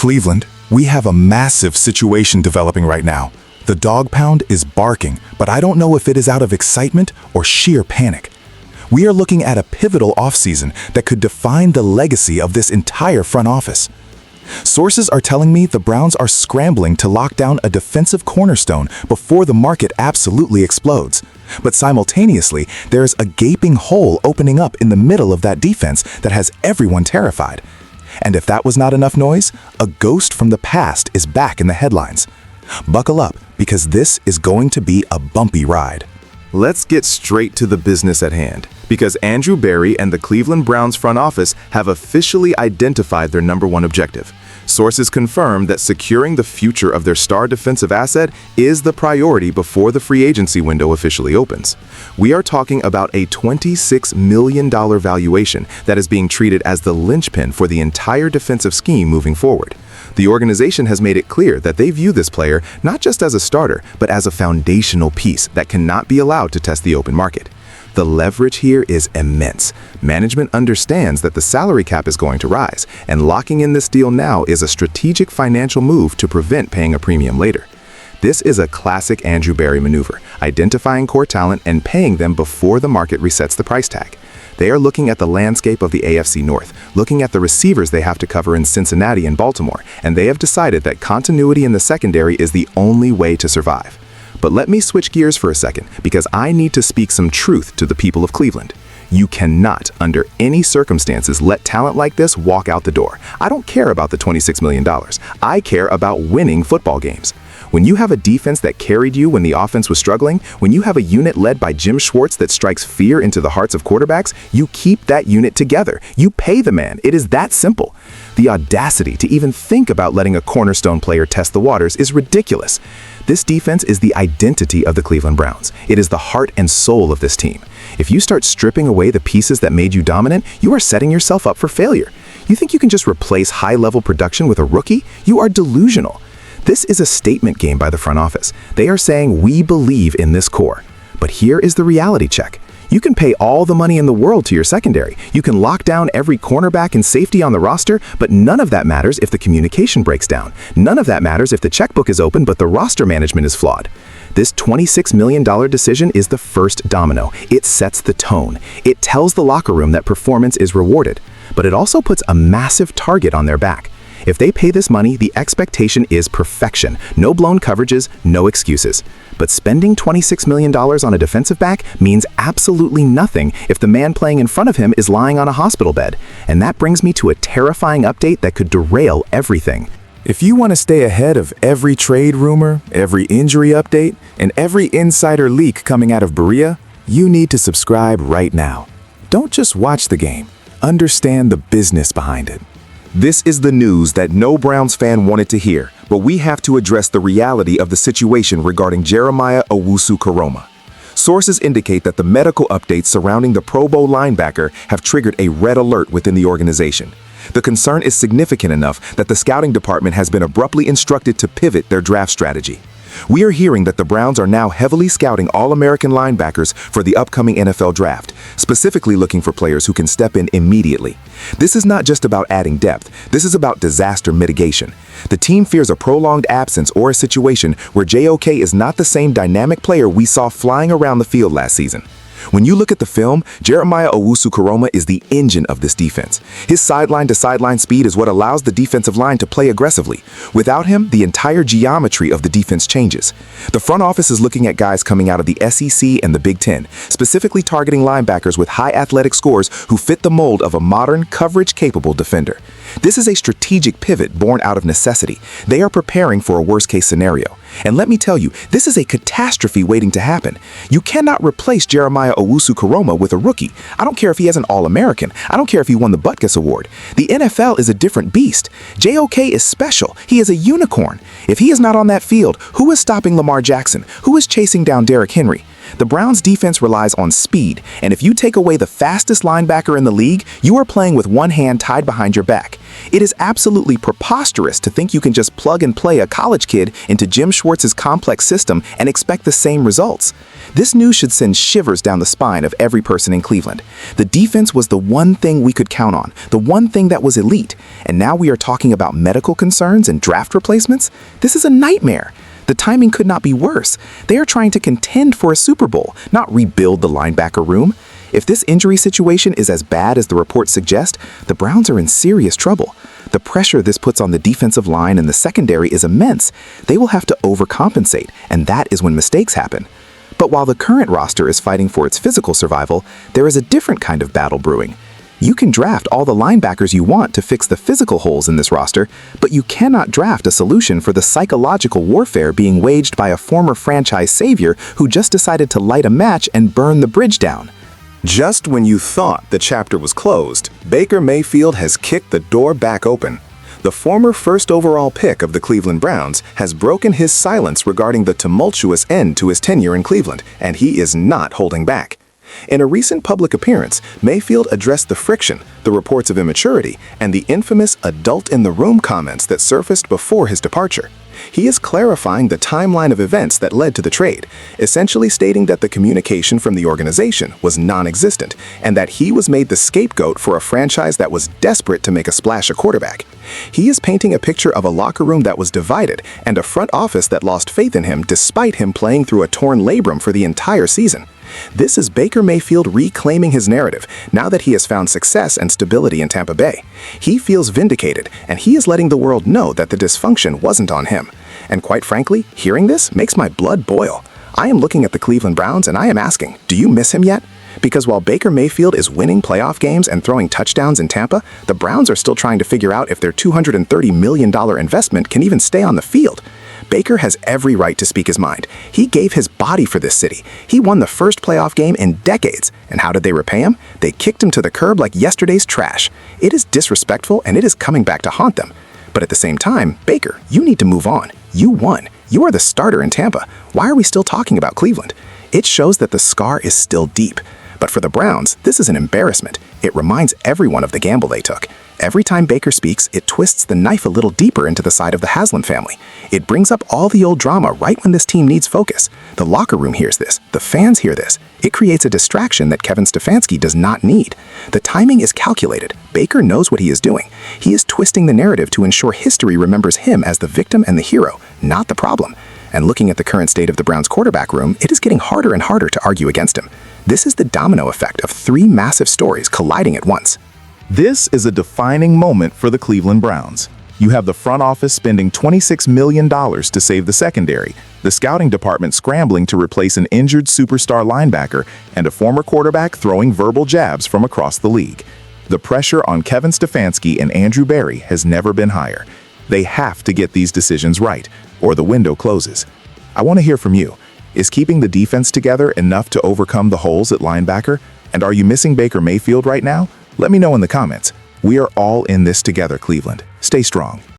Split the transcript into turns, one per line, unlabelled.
Cleveland, we have a massive situation developing right now. The dog pound is barking, but I don't know if it is out of excitement or sheer panic. We are looking at a pivotal offseason that could define the legacy of this entire front office. Sources are telling me the Browns are scrambling to lock down a defensive cornerstone before the market absolutely explodes. But simultaneously, there is a gaping hole opening up in the middle of that defense that has everyone terrified. And if that was not enough noise, a ghost from the past is back in the headlines. Buckle up, because this is going to be a bumpy ride.
Let's get straight to the business at hand, because Andrew Berry and the Cleveland Browns front office have officially identified their #1 objective. Sources confirm that securing the future of their star defensive asset is the priority before the free agency window officially opens. We are talking about a $26 million valuation that is being treated as the linchpin for the entire defensive scheme moving forward. The organization has made it clear that they view this player not just as a starter, but as a foundational piece that cannot be allowed to test the open market. The leverage here is immense. Management understands that the salary cap is going to rise, and locking in this deal now is a strategic financial move to prevent paying a premium later. This is a classic Andrew Berry maneuver, identifying core talent and paying them before the market resets the price tag. They are looking at the landscape of the AFC North, looking at the receivers they have to cover in Cincinnati and Baltimore, and they have decided that continuity in the secondary is the only way to survive. But let me switch gears for a second, because I need to speak some truth to the people of Cleveland. You cannot, under any circumstances, let talent like this walk out the door. I don't care about the $26 million. I care about winning football games. When you have a defense that carried you when the offense was struggling, when you have a unit led by Jim Schwartz that strikes fear into the hearts of quarterbacks, you keep that unit together. You pay the man. It is that simple. The audacity to even think about letting a cornerstone player test the waters is ridiculous. This defense is the identity of the Cleveland Browns. It is the heart and soul of this team. If you start stripping away the pieces that made you dominant, you are setting yourself up for failure. You think you can just replace high-level production with a rookie? You are delusional. This is a statement game by the front office. They are saying, we believe in this core. But here is the reality check. You can pay all the money in the world to your secondary. You can lock down every cornerback and safety on the roster, but none of that matters if the communication breaks down. None of that matters if the checkbook is open, but the roster management is flawed. This $26 million decision is the first domino. It sets the tone. It tells the locker room that performance is rewarded, but it also puts a massive target on their back. If they pay this money, the expectation is perfection. No blown coverages, no excuses. But spending $26 million on a defensive back means absolutely nothing if the man playing in front of him is lying on a hospital bed. And that brings me to a terrifying update that could derail everything.
If you want to stay ahead of every trade rumor, every injury update, and every insider leak coming out of Berea, you need to subscribe right now. Don't just watch the game. Understand the business behind it. This is the news that no Browns fan wanted to hear, but we have to address the reality of the situation regarding Jeremiah Owusu-Koroma. Sources indicate that the medical updates surrounding the Pro Bowl linebacker have triggered a red alert within the organization. The concern is significant enough that the scouting department has been abruptly instructed to pivot their draft strategy. We are hearing that the Browns are now heavily scouting All-American linebackers for the upcoming NFL draft, specifically looking for players who can step in immediately. This is not just about adding depth, this is about disaster mitigation. The team fears a prolonged absence or a situation where JOK is not the same dynamic player we saw flying around the field last season. When you look at the film, Jeremiah Owusu-Koroma is the engine of this defense. His sideline-to-sideline speed is what allows the defensive line to play aggressively. Without him, the entire geometry of the defense changes. The front office is looking at guys coming out of the SEC and the Big Ten, specifically targeting linebackers with high athletic scores who fit the mold of a modern, coverage-capable defender. This is a strategic pivot born out of necessity. They are preparing for a worst-case scenario. And let me tell you, this is a catastrophe waiting to happen. You cannot replace Jeremiah Owusu-Koroma with a rookie. I don't care if he has an All-American. I don't care if he won the Butkus Award. The NFL is a different beast. JOK is special. He is a unicorn. If he is not on that field, who is stopping Lamar Jackson? Who is chasing down Derrick Henry? The Browns' defense relies on speed, and if you take away the fastest linebacker in the league, you are playing with one hand tied behind your back. It is absolutely preposterous to think you can just plug and play a college kid into Jim Schwartz's complex system and expect the same results. This news should send shivers down the spine of every person in Cleveland. The defense was the one thing we could count on, the one thing that was elite, and now we are talking about medical concerns and draft replacements? This is a nightmare. The timing could not be worse. They are trying to contend for a Super Bowl, not rebuild the linebacker room. If this injury situation is as bad as the reports suggest, the Browns are in serious trouble. The pressure this puts on the defensive line and the secondary is immense. They will have to overcompensate, and that is when mistakes happen. But while the current roster is fighting for its physical survival, there is a different kind of battle brewing. You can draft all the linebackers you want to fix the physical holes in this roster, but you cannot draft a solution for the psychological warfare being waged by a former franchise savior who just decided to light a match and burn the bridge down.
Just when you thought the chapter was closed, Baker Mayfield has kicked the door back open. The former first overall pick of the Cleveland Browns has broken his silence regarding the tumultuous end to his tenure in Cleveland, and he is not holding back. In a recent public appearance, Mayfield addressed the friction, the reports of immaturity, and the infamous adult-in-the-room comments that surfaced before his departure. He is clarifying the timeline of events that led to the trade, essentially stating that the communication from the organization was non-existent and that he was made the scapegoat for a franchise that was desperate to make a splash at quarterback. He is painting a picture of a locker room that was divided and a front office that lost faith in him despite him playing through a torn labrum for the entire season. This is Baker Mayfield reclaiming his narrative now that he has found success and stability in Tampa Bay. He feels vindicated, and he is letting the world know that the dysfunction wasn't on him. And quite frankly, hearing this makes my blood boil. I am looking at the Cleveland Browns and I am asking, do you miss him yet? Because while Baker Mayfield is winning playoff games and throwing touchdowns in Tampa, the Browns are still trying to figure out if their $230 million investment can even stay on the field. Baker has every right to speak his mind. He gave his body for this city. He won the first playoff game in decades. And how did they repay him? They kicked him to the curb like yesterday's trash. It is disrespectful and it is coming back to haunt them. But at the same time, Baker, you need to move on. You won. You are the starter in Tampa. Why are we still talking about Cleveland? It shows that the scar is still deep. But for the Browns, this is an embarrassment. It reminds everyone of the gamble they took. Every time Baker speaks, it twists the knife a little deeper into the side of the Haslam family. It brings up all the old drama right when this team needs focus. The locker room hears this. The fans hear this. It creates a distraction that Kevin Stefanski does not need. The timing is calculated. Baker knows what he is doing. He is twisting the narrative to ensure history remembers him as the victim and the hero, not the problem. And looking at the current state of the Browns quarterback room, it is getting harder and harder to argue against him. This is the domino effect of three massive stories colliding at once. This is a defining moment for the Cleveland Browns. You have the front office spending $26 million to save the secondary, the scouting department scrambling to replace an injured superstar linebacker, and a former quarterback throwing verbal jabs from across the league. The pressure on Kevin Stefanski and Andrew Berry has never been higher. They have to get these decisions right, or the window closes. I want to hear from you. Is keeping the defense together enough to overcome the holes at linebacker? And are you missing Baker Mayfield right now? Let me know in the comments. We are all in this together, Cleveland. Stay strong.